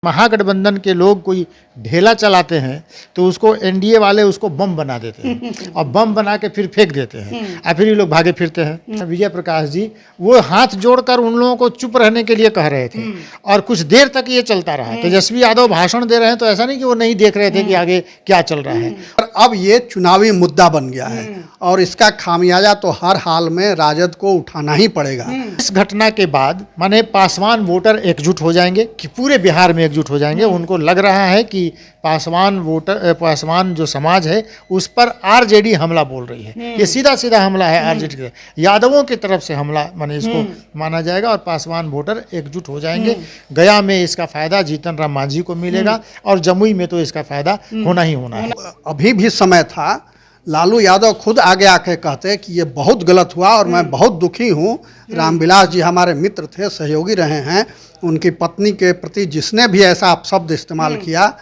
महागठबंधन के लोग कोई ढेला चलाते हैं तो उसको एनडीए वाले उसको बम बना देते हैं और बम बना के फिर फेंक देते हैं और फिर ये लोग भागे फिरते हैं। विजय प्रकाश जी वो हाथ जोड़कर उन लोगों को चुप रहने के लिए कह रहे थे और कुछ देर तक ये चलता रहा। तेजस्वी यादव भाषण दे रहे हैं तो ऐसा नहीं कि वो नहीं देख रहे थे कि आगे क्या चल रहा है। और अब ये चुनावी मुद्दा बन गया है और इसका खामियाजा तो हर हाल में राजद को उठाना ही पड़ेगा। इस घटना के बाद माने पासवान वोटर एकजुट हो जाएंगे कि पूरे बिहार में एकजुट हो जाएंगे। उनको लग रहा है कि पासवान जो समाज है उस पर आरजेडी हमला बोल रही है। ये सीधा सीधा हमला है आरजेडी के यादवों की तरफ से हमला माने इसको माना जाएगा और पासवान वोटर एकजुट हो जाएंगे। गया में इसका फायदा जीतन राम मांझी को मिलेगा और जमुई में तो इसका फायदा होना ही होना है। अभी भी समय था, लालू यादव खुद आगे आके कहते कि ये बहुत गलत हुआ और मैं बहुत दुखी हूँ। रामविलास जी हमारे मित्र थे, सहयोगी रहे हैं। उनकी पत्नी के प्रति जिसने भी ऐसा अपशब्द इस्तेमाल किया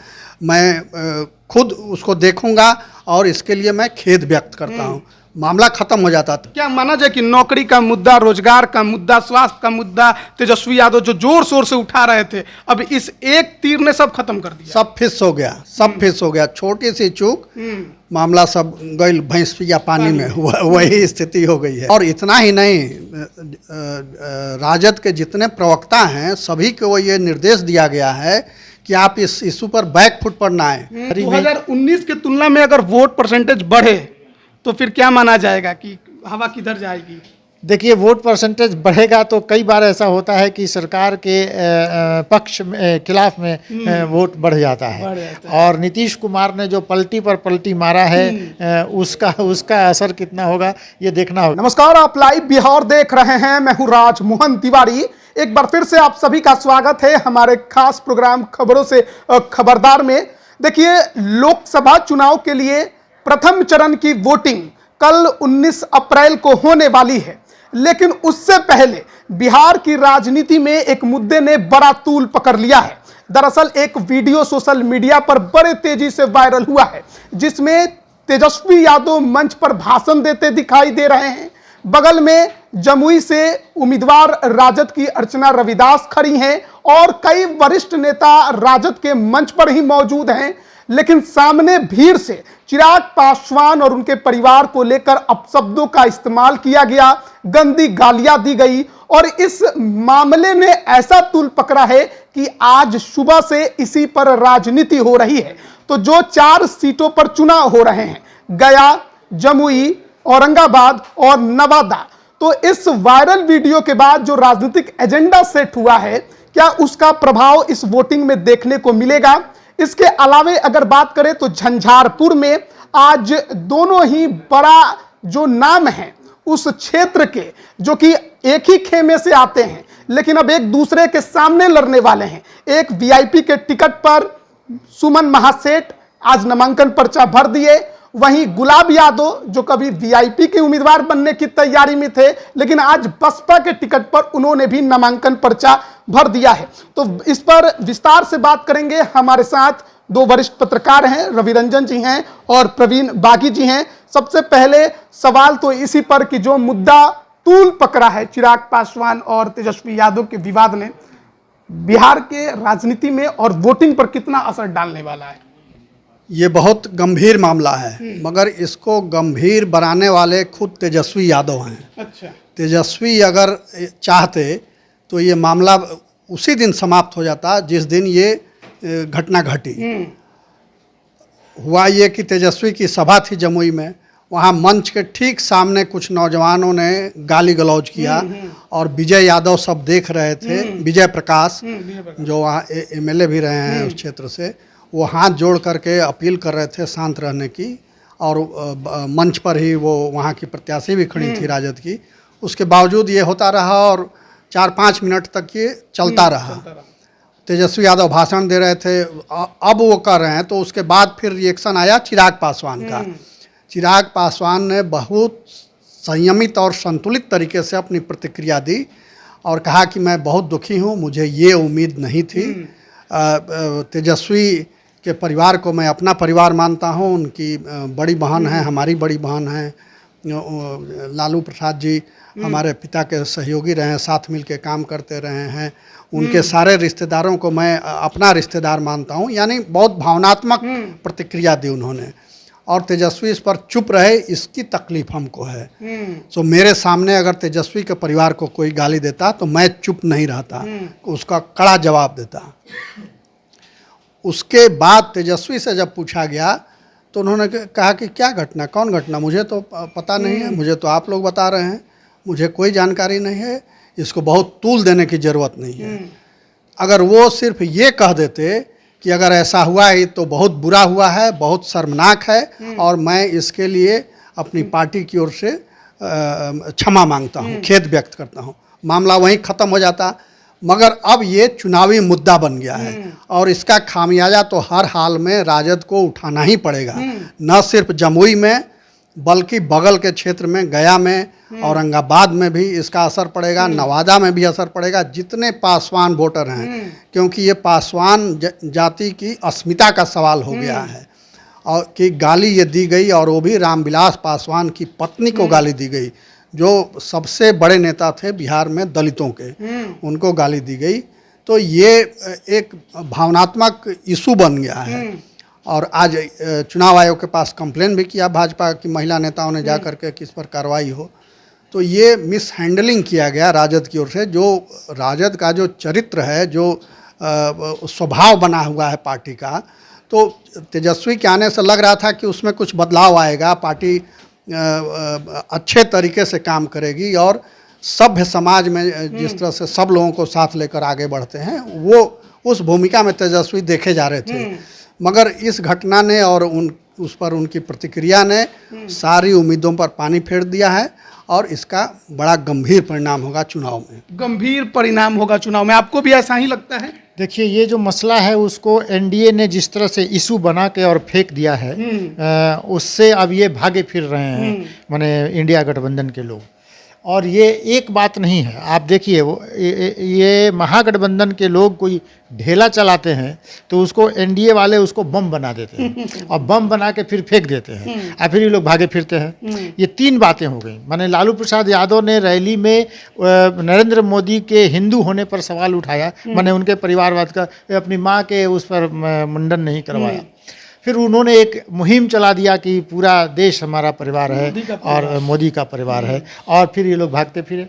मैं खुद उसको देखूंगा और इसके लिए मैं खेद व्यक्त करता हूँ। मामला खत्म हो जाता था। क्या माना जाए कि नौकरी का मुद्दा, रोजगार का मुद्दा, स्वास्थ्य का मुद्दा तेजस्वी यादव जो जोर शोर से उठा रहे थे, अब इस एक तीर ने सब खत्म कर दिया। सब फिस हो गया, सब फिस हो गया। छोटी सी चूक मामला सब गई भैंस पिया पानी में, वही स्थिति हो गई है। और इतना ही नहीं, राजद के जितने प्रवक्ता हैं सभी को ये निर्देश दिया गया है कि आप इस इशू पर बैक फुट पर ना आए। 2019 की तुलना में अगर वोट परसेंटेज बढ़े तो फिर क्या माना जाएगा कि हवा किधर जाएगी? देखिए, वोट परसेंटेज बढ़ेगा तो कई बार ऐसा होता है कि सरकार के पक्ष में खिलाफ में वोट बढ़ जाता है। और नीतीश कुमार ने जो पलटी पर पलटी मारा है उसका असर कितना होगा ये देखना होगा। नमस्कार, आप लाइव बिहार देख रहे हैं। मैं हूं राजमोहन तिवारी। एक बार फिर से आप सभी का स्वागत है हमारे खास प्रोग्राम खबरों से खबरदार में। देखिए, लोकसभा चुनाव के लिए प्रथम चरण की वोटिंग कल 19 अप्रैल को होने वाली है, लेकिन उससे पहले बिहार की राजनीति में एक मुद्दे ने बड़ा तूल पकड़ लिया है। दरअसल एक वीडियो सोशल मीडिया पर बड़े तेजी से वायरल हुआ है जिसमें तेजस्वी यादव मंच पर भाषण देते दिखाई दे रहे हैं। बगल में जमुई से उम्मीदवार राजद की अर्चना रविदास खड़ी हैं और कई वरिष्ठ नेता राजद के मंच पर ही मौजूद हैं, लेकिन सामने भीड़ से चिराग पासवान और उनके परिवार को लेकर अपशब्दों का इस्तेमाल किया गया, गंदी गालियां दी गई और इस मामले ने ऐसा तूल पकड़ा है कि आज सुबह से इसी पर राजनीति हो रही है। तो जो 4 सीटों पर चुनाव हो रहे हैं, गया, जमुई, औरंगाबाद और नवादा, तो इस वायरल वीडियो के बाद जो राजनीतिक एजेंडा सेट हुआ है, क्या उसका प्रभाव इस वोटिंग में देखने को मिलेगा? इसके अलावे अगर बात करें तो झंझारपुर में आज दोनों ही बड़ा जो नाम है उस क्षेत्र के, जो कि एक ही खेमे से आते हैं लेकिन अब एक दूसरे के सामने लड़ने वाले हैं। एक वीआईपी के टिकट पर सुमन महासेठ आज नामांकन पर्चा भर दिए। वहीं गुलाब यादव जो कभी वीआईपी के उम्मीदवार बनने की तैयारी में थे, लेकिन आज बसपा के टिकट पर उन्होंने भी नामांकन पर्चा भर दिया है। तो इस पर विस्तार से बात करेंगे। हमारे साथ 2 वरिष्ठ पत्रकार हैं, रवि रंजन जी हैं और प्रवीण बागी जी हैं। सबसे पहले सवाल तो इसी पर कि जो मुद्दा तूल पकड़ा है चिराग पासवान और तेजस्वी यादव के विवाद ने, बिहार के राजनीति में और वोटिंग पर कितना असर डालने वाला है? ये बहुत गंभीर मामला है, मगर इसको गंभीर बनाने वाले खुद तेजस्वी यादव हैं। अच्छा, तेजस्वी अगर चाहते तो ये मामला उसी दिन समाप्त हो जाता जिस दिन ये घटना घटी। हुआ ये कि तेजस्वी की सभा थी जमुई में, वहाँ मंच के ठीक सामने कुछ नौजवानों ने गाली गलौज किया और विजय यादव सब देख रहे थे। विजय प्रकाश जो वहाँ एमएलए भी रहे हैं उस क्षेत्र से, वो हाथ जोड़ करके अपील कर रहे थे शांत रहने की और मंच पर ही वो वहाँ की प्रत्याशी भी खड़ी थी राजद की। उसके बावजूद ये होता रहा और 4-5 मिनट तक ये चलता रहा। तेजस्वी यादव भाषण दे रहे थे, अब वो कर रहे हैं, तो उसके बाद फिर रिएक्शन आया चिराग पासवान का। चिराग पासवान ने बहुत संयमित और संतुलित तरीके से अपनी प्रतिक्रिया दी और कहा कि मैं बहुत दुखी हूँ, मुझे ये उम्मीद नहीं थी। तेजस्वी के परिवार को मैं अपना परिवार मानता हूँ, उनकी बड़ी बहन है, हमारी बड़ी बहन है लालू प्रसाद जी, हमारे पिता के सहयोगी रहे हैं, साथ मिल के काम करते रहे हैं। उनके सारे रिश्तेदारों को मैं अपना रिश्तेदार मानता हूँ, यानी बहुत भावनात्मक प्रतिक्रिया दी उन्होंने। और तेजस्वी इस पर चुप रहे, इसकी तकलीफ हमको है। तो मेरे सामने अगर तेजस्वी के परिवार को कोई गाली देता तो मैं चुप नहीं रहता, उसका कड़ा जवाब देता। उसके बाद तेजस्वी से जब पूछा गया तो उन्होंने कहा कि क्या घटना, कौन घटना, मुझे तो पता नहीं है, मुझे तो आप लोग बता रहे हैं, मुझे कोई जानकारी नहीं है, इसको बहुत तूल देने की ज़रूरत नहीं है। अगर वो सिर्फ ये कह देते कि अगर ऐसा हुआ है तो बहुत बुरा हुआ है, बहुत शर्मनाक है और मैं इसके लिए अपनी पार्टी की ओर से क्षमा मांगता हूँ, खेद व्यक्त करता हूँ, मामला वहीं ख़त्म हो जाता। मगर अब ये चुनावी मुद्दा बन गया है और इसका खामियाजा तो हर हाल में राजद को उठाना ही पड़ेगा। न सिर्फ जमुई में बल्कि बगल के क्षेत्र में, गया में, औरंगाबाद में भी इसका असर पड़ेगा, नवादा में भी असर पड़ेगा। जितने पासवान वोटर हैं, क्योंकि ये पासवान जाति की अस्मिता का सवाल हो गया है और कि गाली ये दी गई, और वो भी रामविलास पासवान की पत्नी को गाली दी गई, जो सबसे बड़े नेता थे बिहार में दलितों के, उनको गाली दी गई। तो ये एक भावनात्मक इशू बन गया है। और आज चुनाव आयोग के पास कंप्लेन भी किया भाजपा की महिला नेताओं ने जाकर के कि इस पर कार्रवाई हो। तो ये मिस हैंडलिंग किया गया राजद की ओर से। जो राजद का जो चरित्र है, जो स्वभाव बना हुआ है पार्टी का, तो तेजस्वी के आने से लग रहा था कि उसमें कुछ बदलाव आएगा, पार्टी अच्छे तरीके से काम करेगी और सभ्य समाज में जिस तरह से सब लोगों को साथ लेकर आगे बढ़ते हैं, वो उस भूमिका में तेजस्वी देखे जा रहे थे। मगर इस घटना ने और उस पर उनकी प्रतिक्रिया ने सारी उम्मीदों पर पानी फेर दिया है और इसका बड़ा गंभीर परिणाम होगा चुनाव में। गंभीर परिणाम होगा चुनाव में, आपको भी ऐसा ही लगता है? देखिए, ये जो मसला है उसको एनडीए ने जिस तरह से इशू बना के और फेंक दिया है, उससे अब ये भागे फिर रहे हैं माने इंडिया गठबंधन के लोग। और ये एक बात नहीं है, आप देखिए वो ये महागठबंधन के लोग कोई ढेला चलाते हैं तो उसको एनडीए वाले उसको बम बना देते हैं और बम बना के फिर फेंक देते हैं और फिर ये लोग भागे फिरते हैं। ये तीन बातें हो गई। माने लालू प्रसाद यादव ने रैली में नरेंद्र मोदी के हिंदू होने पर सवाल उठाया, माने उनके परिवारवाद का, अपनी माँ के उस पर मुंडन नहीं करवाया। फिर उन्होंने एक मुहिम चला दिया कि पूरा देश हमारा परिवार है और मोदी का परिवार है, और फिर ये लोग भागते फिरे।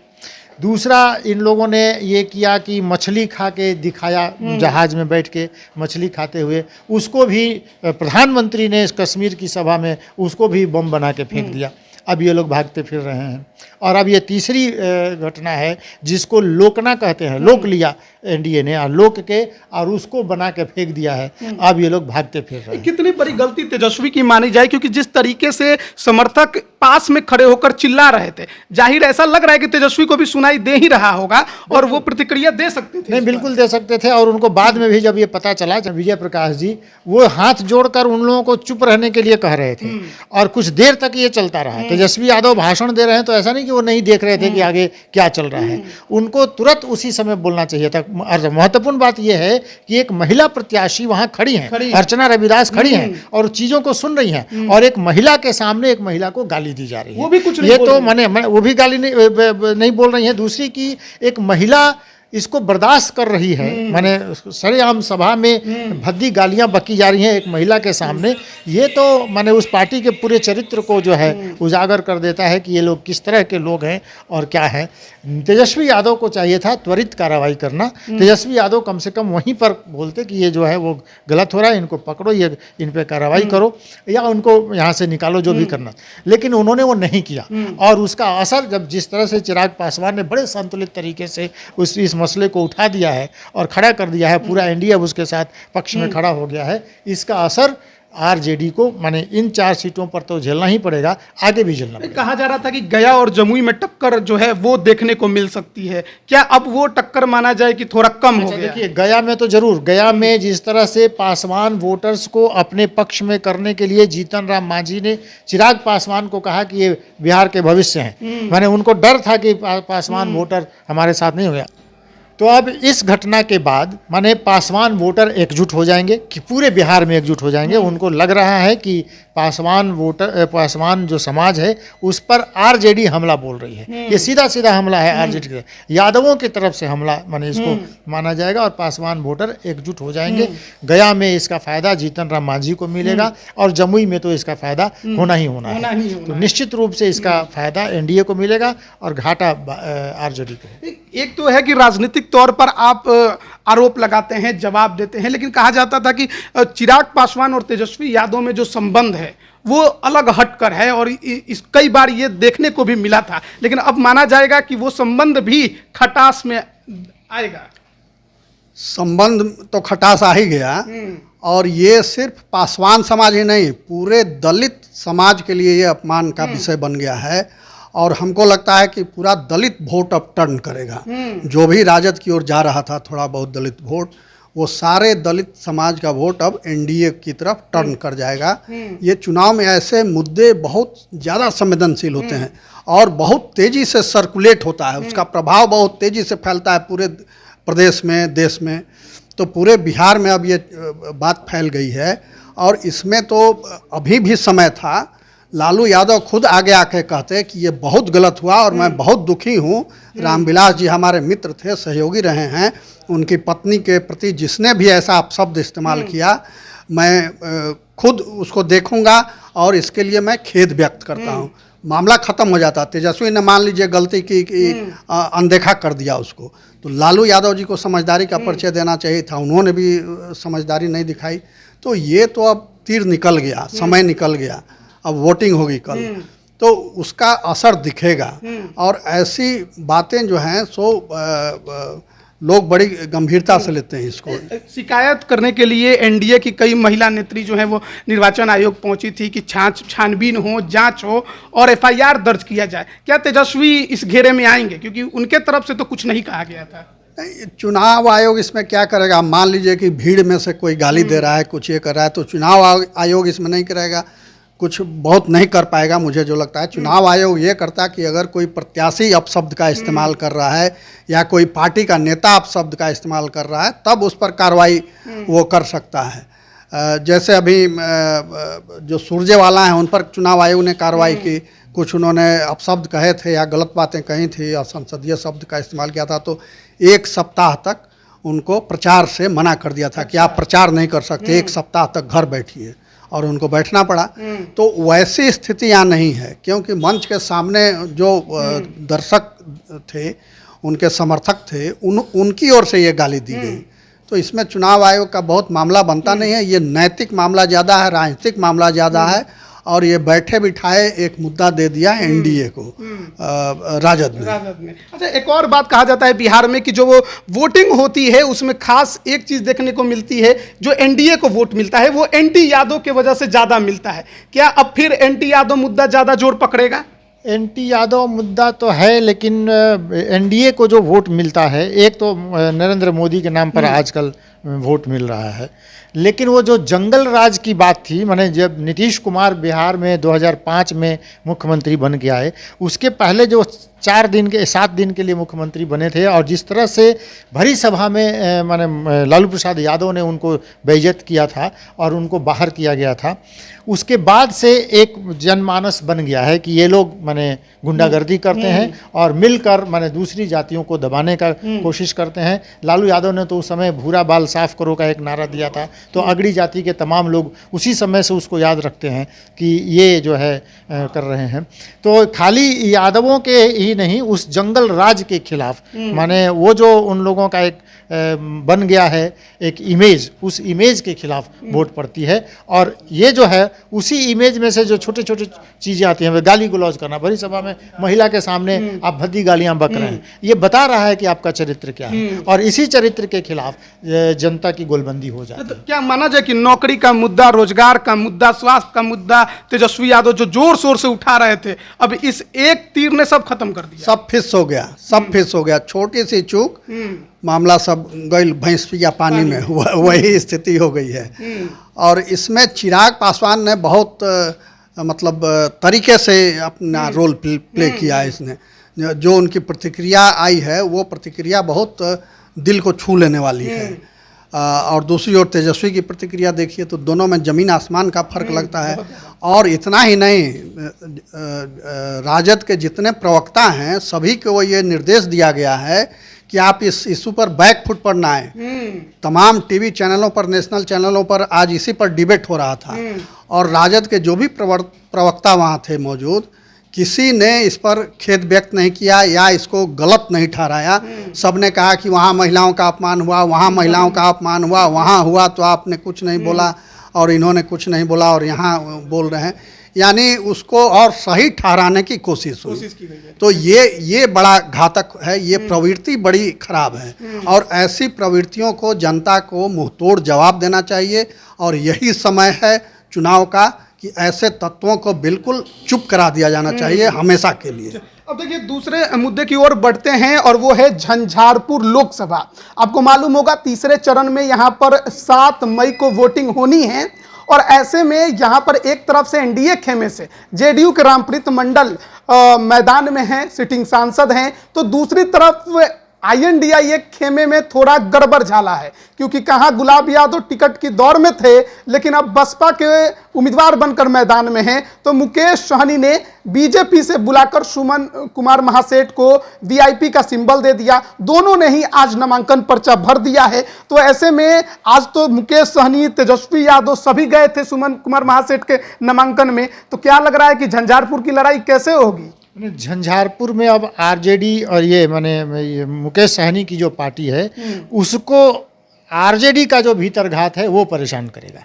दूसरा, इन लोगों ने ये किया कि मछली खा के दिखाया, जहाज में बैठ के मछली खाते हुए, उसको भी प्रधानमंत्री ने इस कश्मीर की सभा में उसको भी बम बना के फेंक दिया। अब ये लोग भागते फिर रहे हैं। और अब ये तीसरी घटना है जिसको लोकना कहते हैं, लोक लिया एनडीए ने और लोक के और उसको बना के फेंक दिया है। अब ये लोग भागते फिर रहे हैं। कितनी बड़ी गलती तेजस्वी की मानी जाए, क्योंकि जिस तरीके से समर्थक पास में खड़े होकर चिल्ला रहे थे, जाहिर ऐसा लग रहा है कि तेजस्वी को भी सुनाई दे ही रहा होगा और वो प्रतिक्रिया दे सकते थे। नहीं, बिल्कुल दे सकते थे। और उनको बाद में भी जब ये पता चला, जब विजय प्रकाश जी वो हाथ जोड़कर उन लोगों को चुप रहने के लिए कह रहे थे और कुछ देर तक ये चलता रहा। तेजस्वी यादव भाषण दे रहे हैं तो ऐसा नहीं कि वो नहीं देख रहे थे कि आगे क्या चल रहा है, उनको तुरंत उसी समय बोलना चाहिए था। महत्वपूर्ण बात यह है कि एक महिला प्रत्याशी वहां खड़ी हैं, अर्चना रविदास खड़ी हैं और चीजों को सुन रही हैं, और एक महिला के सामने एक महिला को गाली दी जा रही है। वो भी कुछ नहीं ये बोल तो माने वो भी गाली नहीं बोल रही है। दूसरी की एक महिला इसको बर्दाश्त कर रही है, माने सरेआम सभा में भद्दी गालियां बकी जा रही हैं एक महिला के सामने। ये तो माने उस पार्टी के पूरे चरित्र को जो है उजागर कर देता है कि ये लोग किस तरह के लोग हैं और क्या है। तेजस्वी यादव को चाहिए था त्वरित कार्रवाई करना। तेजस्वी यादव कम से कम वहीं पर बोलते कि ये जो है वो गलत हो रहा है, इनको पकड़ो, ये इन पे कार्रवाई करो या उनको यहाँ से निकालो, जो भी करना। लेकिन उन्होंने वो नहीं किया और उसका असर जब जिस तरह से चिराग पासवान ने बड़े संतुलित तरीके से इस मसले को उठा दिया है और खड़ा कर दिया है, पूरा एनडीए अब उसके साथ पक्ष में खड़ा हो गया है, इसका असर आरजेडी को माने इन 4 सीटों पर तो झेलना ही पड़ेगा, आगे भी झेलना पड़ेगा। कहा जा रहा था कि गया और जमुई में टक्कर जो है वो देखने को मिल सकती है, क्या अब वो टक्कर माना जाए कि थोड़ा कम हो गया? देखिए, गया में तो जरूर, गया में जिस तरह से पासवान वोटर्स को अपने पक्ष में करने के लिए जीतन राम मांझी ने चिराग पासवान को कहा कि ये बिहार के भविष्य हैं, माने उनको डर था कि पासवान वोटर हमारे साथ नहीं हो गया। तो अब इस घटना के बाद माने पासवान वोटर एकजुट हो जाएंगे कि पूरे बिहार में एकजुट हो जाएंगे। उनको लग रहा है कि पासवान जो समाज है उस पर आरजेडी हमला बोल रही है। ये सीधा सीधा हमला है आरजेडी के, यादवों की तरफ से हमला माने इसको माना जाएगा, और पासवान वोटर एकजुट हो जाएंगे। गया में इसका फायदा जीतन राम मांझी को मिलेगा और जमुई में तो इसका फायदा होना ही होना है। तो निश्चित रूप से इसका फायदा एनडीए को मिलेगा और घाटा आरजेडी को। एक तो है कि राजनीतिक तौर पर आप आरोप लगाते हैं, जवाब देते हैं, लेकिन कहा जाता था कि चिराग पासवान और तेजस्वी यादव में जो संबंध है वो अलग हटकर है, और इस कई बार ये देखने को भी मिला था, लेकिन अब माना जाएगा कि वो संबंध भी खटास में आएगा। संबंध तो खटास आ ही गया, और ये सिर्फ पासवान समाज ही नहीं, पूरे दलित समाज के लिए ये अपमान का विषय बन गया है। और हमको लगता है कि पूरा दलित वोट अब टर्न करेगा। जो भी राजद की ओर जा रहा था थोड़ा बहुत दलित वोट, वो सारे दलित समाज का वोट अब एनडीए की तरफ टर्न कर जाएगा। ये चुनाव में ऐसे मुद्दे बहुत ज़्यादा संवेदनशील होते हैं और बहुत तेज़ी से सर्कुलेट होता है, उसका प्रभाव बहुत तेज़ी से फैलता है पूरे प्रदेश में, देश में। तो पूरे बिहार में अब ये बात फैल गई है, और इसमें तो अभी भी समय था। लालू यादव खुद आगे आके कहते कि ये बहुत गलत हुआ और मैं बहुत दुखी हूँ। रामविलास जी हमारे मित्र थे, सहयोगी रहे हैं, उनकी पत्नी के प्रति जिसने भी ऐसा अपशब्द इस्तेमाल किया, मैं खुद उसको देखूंगा और इसके लिए मैं खेद व्यक्त करता हूँ। मामला ख़त्म हो जाता। तेजस्वी ने मान लीजिए गलती की कि अनदेखा कर दिया उसको, तो लालू यादव जी को समझदारी का परिचय देना चाहिए था, उन्होंने भी समझदारी नहीं दिखाई। तो ये तो अब तीर निकल गया, समय निकल गया, अब वोटिंग होगी कल, तो उसका असर दिखेगा। और ऐसी बातें जो हैं सो लोग बड़ी गंभीरता से लेते हैं इसको। शिकायत करने के लिए एनडीए की कई महिला नेत्री जो हैं वो निर्वाचन आयोग पहुंची थी कि छानबीन हो, जांच हो और एफआईआर दर्ज किया जाए। क्या तेजस्वी इस घेरे में आएंगे, क्योंकि उनके तरफ से तो कुछ नहीं कहा गया था? चुनाव आयोग इसमें क्या करेगा? मान लीजिए कि भीड़ में से कोई गाली दे रहा है, कुछ ये कर रहा है, तो चुनाव आयोग इसमें नहीं करेगा, कुछ बहुत नहीं कर पाएगा। मुझे जो लगता है चुनाव आयोग ये करता कि अगर कोई प्रत्याशी अपशब्द का इस्तेमाल कर रहा है या कोई पार्टी का नेता अपशब्द का इस्तेमाल कर रहा है, तब उस पर कार्रवाई वो कर सकता है। जैसे अभी जो सुरजेवाला हैं उन पर चुनाव आयोग ने कार्रवाई की, कुछ उन्होंने अपशब्द कहे थे या गलत बातें कही थी या संसदीय शब्द का इस्तेमाल किया था, तो 1 सप्ताह तक उनको प्रचार से मना कर दिया था कि आप प्रचार नहीं कर सकते, 1 सप्ताह तक घर बैठिए, और उनको बैठना पड़ा। तो वैसी स्थिति यहाँ नहीं है, क्योंकि मंच के सामने जो दर्शक थे, उनके समर्थक थे, उनकी ओर से ये गाली दी गई। तो इसमें चुनाव आयोग का बहुत मामला बनता नहीं है, ये नैतिक मामला ज़्यादा है, राजनीतिक मामला ज़्यादा है, और ये बैठे बिठाए एक मुद्दा दे दिया एनडीए को, राजद में। अच्छा, एक और बात कहा जाता है बिहार में कि जो वो वोटिंग होती है उसमें खास एक चीज़ देखने को मिलती है, जो एनडीए को वोट मिलता है वो एंटी यादव की वजह से ज़्यादा मिलता है। क्या अब फिर एंटी यादव मुद्दा ज़्यादा जोर पकड़ेगा? एंटी यादव मुद्दा तो है, लेकिन एनडीए को जो वोट मिलता है, एक तो नरेंद्र मोदी के नाम पर आजकल वोट मिल रहा है, लेकिन वो जो जंगल राज की बात थी, माने जब नीतीश कुमार बिहार में 2005 में मुख्यमंत्री बन के आए, उसके पहले जो 7 दिन के लिए मुख्यमंत्री बने थे, और जिस तरह से भरी सभा में माने लालू प्रसाद यादव ने उनको बेइज्जत किया था और उनको बाहर किया गया था, उसके बाद से एक जनमानस बन गया है कि ये लोग माने गुंडागर्दी करते हैं और मिलकर माने दूसरी जातियों को दबाने का कोशिश करते हैं। लालू यादव ने तो उस समय भूरा बाल साफ करो का एक नारा दिया था, तो अगड़ी जाति के तमाम लोग उसी समय से उसको याद रखते हैं कि ये जो है कर रहे हैं। तो खाली यादवों के ही नहीं, उस जंगल राज के खिलाफ माने वो जो उन लोगों का एक बन गया है एक इमेज, उस इमेज के खिलाफ वोट पड़ती है। और ये जो है उसी इमेज में से जो छोटे छोटे चीज़ें आती हैं, गाली गलौज करना, भरी सभा में महिला के सामने आप भद्दी गालियां बक रहे हैं, ये बता रहा है कि आपका चरित्र क्या है, और इसी चरित्र के खिलाफ जनता की गोलबंदी हो जाती है। तो क्या माना जाए कि नौकरी का मुद्दा, रोजगार का मुद्दा, स्वास्थ्य का मुद्दा तेजस्वी यादव जो जोर शोर से उठा रहे थे, अब इस एक तीर ने सब खत्म कर दिया, सब फिस हो गया, सब फिस हो गया। छोटी सी चूक मामला सब गई भैंस पिया पानी में, वही स्थिति हो गई है। और इसमें चिराग पासवान ने बहुत मतलब तरीके से अपना रोल प्ले किया है। इसने जो उनकी प्रतिक्रिया आई है वो प्रतिक्रिया बहुत दिल को छू लेने वाली है। और दूसरी ओर तेजस्वी की प्रतिक्रिया देखिए तो दोनों में ज़मीन आसमान का फर्क लगता है। और इतना ही नहीं, राजद के जितने प्रवक्ता हैं सभी को ये निर्देश दिया गया है कि आप इस इशू पर बैक फुट पर ना आए। तमाम टीवी चैनलों पर, नेशनल चैनलों पर आज इसी पर डिबेट हो रहा था और राजद के जो भी प्रवक्ता वहाँ थे मौजूद, किसी ने इस पर खेद व्यक्त नहीं किया या इसको गलत नहीं ठहराया। सबने कहा कि वहाँ महिलाओं का अपमान हुआ, वहाँ महिलाओं का अपमान हुआ, वहाँ हुआ तो आपने कुछ नहीं बोला और इन्होंने कुछ नहीं बोला और यहाँ बोल रहे हैं, यानी उसको और सही ठहराने की कोशिश हुई। तो ये बड़ा घातक है, ये प्रवृत्ति बड़ी खराब है और ऐसी प्रवृत्तियों को जनता को मुंहतोड़ जवाब देना चाहिए और यही समय है चुनाव का कि ऐसे तत्वों को बिल्कुल चुप करा दिया जाना चाहिए हमेशा के लिए। अब देखिए दूसरे मुद्दे की ओर बढ़ते हैं और वो है झंझारपुर लोकसभा। आपको मालूम होगा तीसरे चरण में यहाँ पर 7 मई को वोटिंग होनी है और ऐसे में यहाँ पर एक तरफ से एनडीए खेमे से जेडीयू के रामप्रीत मंडल मैदान में हैं, सिटिंग सांसद हैं, तो दूसरी तरफ आईएनडीआई एक खेमे में थोड़ा गड़बड़ झाला है क्योंकि कहाँ गुलाब यादव टिकट की दौड़ में थे लेकिन अब बसपा के उम्मीदवार बनकर मैदान में हैं। तो मुकेश सहनी ने बीजेपी से बुलाकर सुमन कुमार महासेठ को वीआईपी का सिंबल दे दिया। दोनों ने ही आज नामांकन पर्चा भर दिया है। तो ऐसे में आज तो मुकेश सहनी, तेजस्वी यादव सभी गए थे सुमन कुमार महासेठ के नामांकन में। तो क्या लग रहा है कि झंझारपुर की लड़ाई कैसे होगी? झंझारपुर में अब आरजेडी और ये मुकेश सहनी की जो पार्टी है उसको आरजेडी का जो भीतरघात है वो परेशान करेगा।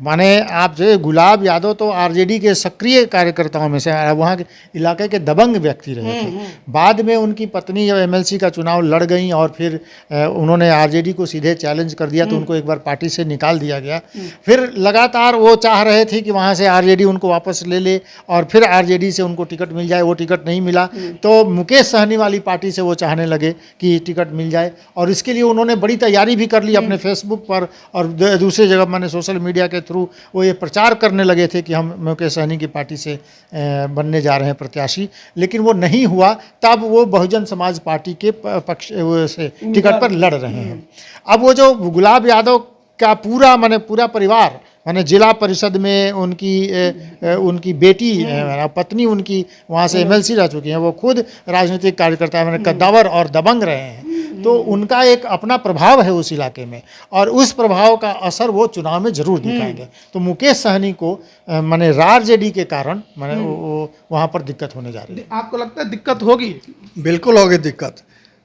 माने आप जो गुलाब यादव तो आरजेडी के सक्रिय कार्यकर्ताओं में से, वहाँ के इलाके के दबंग व्यक्ति रहे थे। बाद में उनकी पत्नी जब एमएलसी का चुनाव लड़ गई और फिर उन्होंने आरजेडी को सीधे चैलेंज कर दिया तो उनको एक बार पार्टी से निकाल दिया गया। फिर लगातार वो चाह रहे थे कि वहाँ से आरजेडी उनको वापस ले ले और फिर आरजेडी से उनको टिकट मिल जाए। वो टिकट नहीं मिला तो मुकेश सहनी वाली पार्टी से वो चाहने लगे कि टिकट मिल जाए और इसके लिए उन्होंने बड़ी तैयारी भी कर ली अपने फेसबुक पर और दूसरी जगह मैंने सोशल मीडिया के थ्रू वो ये प्रचार करने लगे थे कि हम मुकेश सहनी की पार्टी से बनने जा रहे हैं प्रत्याशी। लेकिन वो नहीं हुआ, तब वो बहुजन समाज पार्टी के पक्ष से टिकट पर लड़ रहे हैं। अब वो जो गुलाब यादव का पूरा परिवार जिला परिषद में उनकी बेटी पत्नी उनकी वहाँ से एमएलसी रह चुकी हैं, वो खुद राजनीतिक कार्यकर्ता कद्दावर और दबंग रहे हैं। तो उनका एक अपना प्रभाव है उस इलाके में और उस प्रभाव का असर वो चुनाव में जरूर दिखाएंगे। तो मुकेश सहनी को आरजेडी के कारण वहाँ पर दिक्कत होने जा रही है। आपको लगता है दिक्कत होगी? बिल्कुल होगी दिक्कत,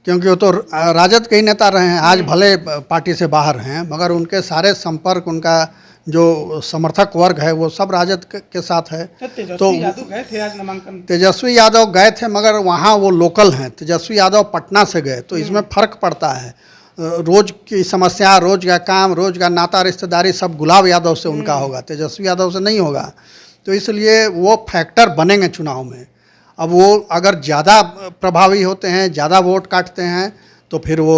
क्योंकि वो तो राजद के ही नेता रहे हैं। आज भले पार्टी से बाहर हैं मगर उनके सारे संपर्क, उनका जो समर्थक वर्ग है वो सब राजद के साथ है। तेजस्वी यादव गए थे आज नामांकन? तेजस्वी यादव गए थे मगर वहाँ वो लोकल हैं। तेजस्वी यादव पटना से गए तो इसमें फ़र्क पड़ता है। रोज की समस्या, रोज का काम, रोज का नाता रिश्तेदारी सब गुलाब यादव से उनका होगा, तेजस्वी यादव से नहीं होगा। तो इसलिए वो फैक्टर बनेंगे चुनाव में। अब वो अगर ज़्यादा प्रभावी होते हैं, ज़्यादा वोट काटते हैं तो फिर वो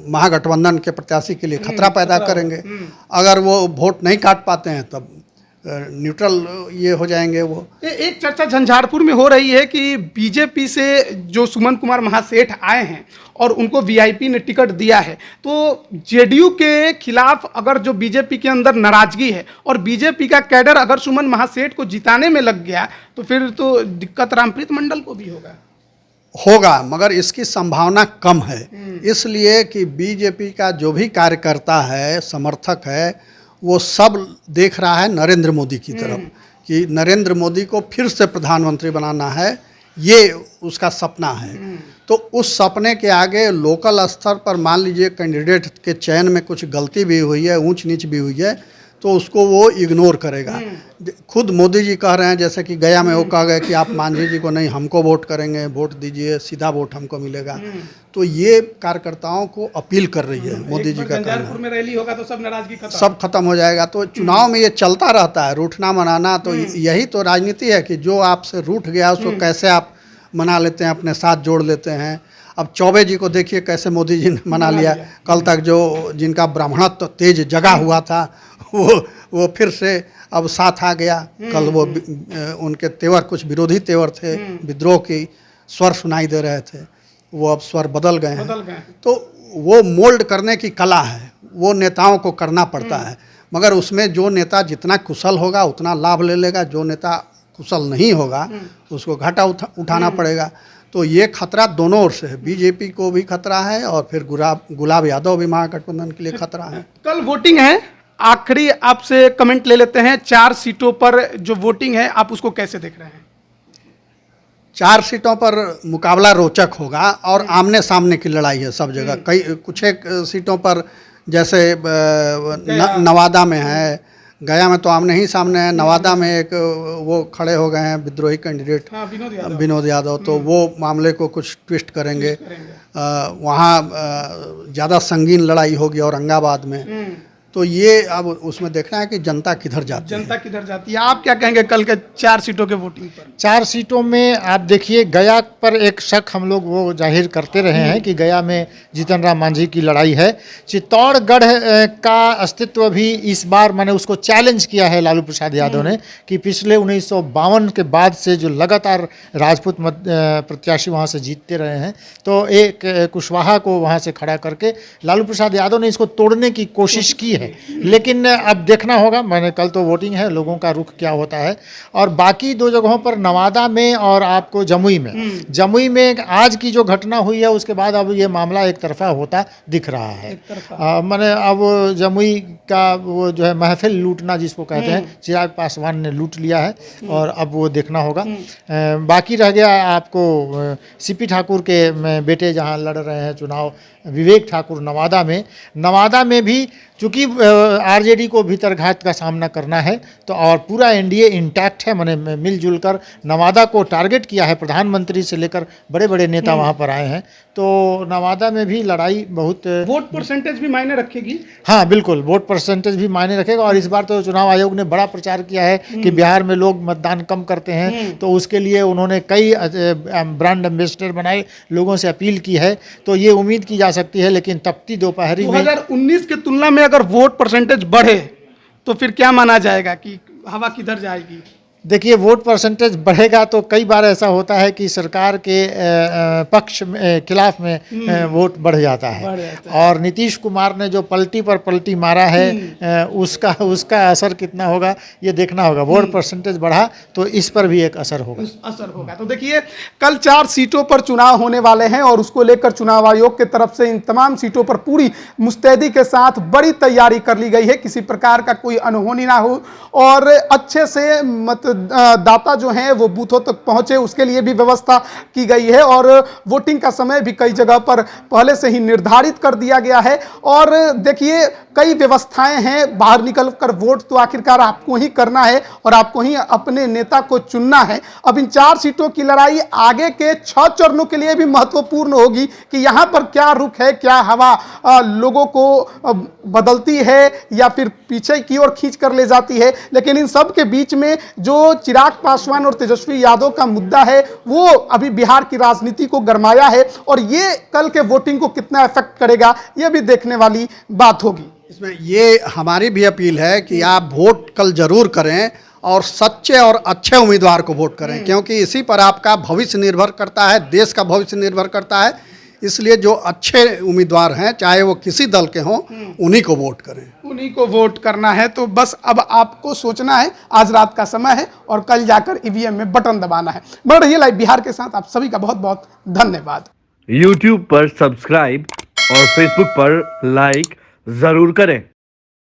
महागठबंधन के प्रत्याशी के लिए खतरा पैदा करेंगे। अगर वो वोट नहीं काट पाते हैं तब न्यूट्रल ये हो जाएंगे। वो एक चर्चा झंझारपुर में हो रही है कि बीजेपी से जो सुमन कुमार महासेठ आए हैं और उनको वीआईपी ने टिकट दिया है, तो जेडीयू के खिलाफ अगर जो बीजेपी के अंदर नाराजगी है और बीजेपी का कैडर अगर सुमन महासेठ को जिताने में लग गया तो फिर तो दिक्कत रामप्रीत मंडल को भी होगा। मगर इसकी संभावना कम है, इसलिए कि बीजेपी का जो भी कार्यकर्ता है, समर्थक है, वो सब देख रहा है नरेंद्र मोदी की तरफ कि नरेंद्र मोदी को फिर से प्रधानमंत्री बनाना है, ये उसका सपना है। तो उस सपने के आगे लोकल स्तर पर मान लीजिए कैंडिडेट के चयन में कुछ गलती भी हुई है, ऊंच नीच भी हुई है, तो उसको वो इग्नोर करेगा। खुद मोदी जी कह रहे हैं, जैसे कि गया में वो कह गए कि आप मांझी जी को नहीं, हमको वोट करेंगे, वोट दीजिए, सीधा वोट हमको मिलेगा। तो ये कार्यकर्ताओं को अपील कर रही है मोदी जी का कहना। में रैली होगा तो सब नाराजगी सब खत्म हो जाएगा। तो चुनाव में ये चलता रहता है, रूठना मनाना। तो यही तो राजनीति है कि जो आपसे रूठ गया उसको कैसे आप मना लेते हैं, अपने साथ जोड़ लेते हैं। अब चौबे जी को देखिए कैसे मोदी जी ने मना लिया। कल तक जो जिनका ब्राह्मणत्व तेज जगा हुआ था वो फिर से अब साथ आ गया। कल वो उनके तेवर कुछ विरोधी तेवर थे, विद्रोह की स्वर सुनाई दे रहे थे, वो अब स्वर बदल गए हैं। तो वो मोल्ड करने की कला है, वो नेताओं को करना पड़ता है, मगर उसमें जो नेता जितना कुशल होगा उतना लाभ ले लेगा, जो नेता कुशल नहीं होगा उसको घाटा उठाना पड़ेगा। तो ये खतरा दोनों ओर से है, बीजेपी को भी खतरा है और फिर गुलाब यादव भी महागठबंधन के लिए खतरा है। कल वोटिंग है, आखिरी आपसे कमेंट ले लेते हैं, 4 सीटों पर जो वोटिंग है आप उसको कैसे देख रहे हैं? 4 सीटों पर मुकाबला रोचक होगा और आमने सामने की लड़ाई है सब जगह। कई कुछ एक सीटों पर जैसे नवादा में है, गया में तो आमने ही सामने है, नवादा में एक वो खड़े हो गए हैं विद्रोही कैंडिडेट विनोद यादव, तो वो मामले को कुछ ट्विस्ट करेंगे। वहाँ ज़्यादा संगीन लड़ाई होगी औरंगाबाद में। तो ये अब उसमें देखना है कि जनता किधर जाती है। जनता किधर जाती है। आप क्या कहेंगे कल के 4 सीटों के वोटिंग पर? 4 सीटों में आप देखिए, गया पर एक शक हम लोग वो जाहिर करते रहे हैं कि गया में जीतन राम मांझी की लड़ाई है। चित्तौड़गढ़ का अस्तित्व भी इस बार मैंने उसको चैलेंज किया है लालू प्रसाद यादव ने कि पिछले 1952 के बाद से जो लगातार राजपूत प्रत्याशी वहाँ से जीतते रहे हैं, तो एक कुशवाहा को वहाँ से खड़ा करके लालू प्रसाद यादव ने इसको तोड़ने की कोशिश की है। लेकिन अब देखना होगा, मैंने कल तो वोटिंग है, लोगों का रुख क्या होता है। और बाकी 2 जगहों पर नवादा में और आपको जमुई में आज की जो घटना हुई है उसके बाद अब ये मामला एक तरफा होता दिख रहा है। मैंने अब जमुई का वो जो है महफिल लूटना जिसको कहते हैं, चिराग पासवान ने लूट लिया है और अब वो देखना होगा। बाकी रह गया आपको सीपी ठाकुर के बेटे जहाँ लड़ रहे हैं चुनाव, विवेक ठाकुर नवादा में भी चूँकि आरजेडी को भीतरघात का सामना करना है, तो और पूरा एनडीए इंटैक्ट है, मैंने मिलजुल कर नवादा को टारगेट किया है। प्रधानमंत्री से लेकर बड़े बड़े नेता वहाँ पर आए हैं, तो नवादा में भी लड़ाई बहुत। वोट परसेंटेज भी मायने रखेगी? हाँ बिल्कुल, वोट परसेंटेज भी मायने रखेगा। और इस बार तो चुनाव आयोग ने बड़ा प्रचार किया है कि बिहार में लोग मतदान कम करते हैं, तो उसके लिए उन्होंने कई ब्रांड एम्बेसडर बनाए, लोगों से अपील की है। तो ये उम्मीद की जा सकती है, लेकिन तपती दोपहरी में 2019 की तुलना में अगर वोट परसेंटेज बढ़े तो फिर क्या माना जाएगा कि हवा किधर जाएगी? देखिए, वोट परसेंटेज बढ़ेगा तो कई बार ऐसा होता है कि सरकार के पक्ष में खिलाफ में वोट बढ़ जाता है। और नीतीश कुमार ने जो पलटी पर पलटी मारा है उसका असर कितना होगा ये देखना होगा। वोट परसेंटेज बढ़ा तो इस पर भी एक असर होगा। तो देखिए, कल 4 सीटों पर चुनाव होने वाले हैं और उसको लेकर चुनाव आयोग की तरफ से इन तमाम सीटों पर पूरी मुस्तैदी के साथ बड़ी तैयारी कर ली गई है, किसी प्रकार का कोई अनहोनी ना हो और अच्छे से दाता जो हैं वो बूथों तक पहुंचे, उसके लिए भी व्यवस्था की गई है। और वोटिंग का समय भी कई जगह पर पहले से ही निर्धारित कर दिया गया है। और देखिए, कई व्यवस्थाएं हैं, बाहर निकल कर वोट तो आखिरकार आपको ही करना है और आपको ही अपने नेता को चुनना है। अब इन 4 सीटों की लड़ाई आगे के 6 चरणों के लिए भी महत्वपूर्ण होगी कि यहां पर क्या रुख है, क्या हवा लोगों को बदलती है या फिर पीछे की ओर खींच कर ले जाती है। लेकिन इन सब के बीच में जो चिराग पासवान और तेजस्वी यादव का मुद्दा है वो अभी बिहार की राजनीति को गरमाया है और ये कल के वोटिंग को कितना इफेक्ट करेगा ये भी देखने वाली बात होगी। इसमें ये हमारी भी अपील है कि आप वोट कल जरूर करें और सच्चे और अच्छे उम्मीदवार को वोट करें, क्योंकि इसी पर आपका भविष्य निर्भर करता है, देश का भविष्य निर्भर करता है। इसलिए जो अच्छे उम्मीदवार हैं, चाहे वो किसी दल के हों, उन्हीं को वोट करें। उन्हीं को वोट करना है। तो बस अब आपको सोचना है, आज रात का समय है और कल जाकर ईवीएम में बटन दबाना है। बन रही लाइव बिहार के साथ आप सभी का बहुत बहुत धन्यवाद। YouTube पर सब्सक्राइब और Facebook पर लाइक जरूर करें।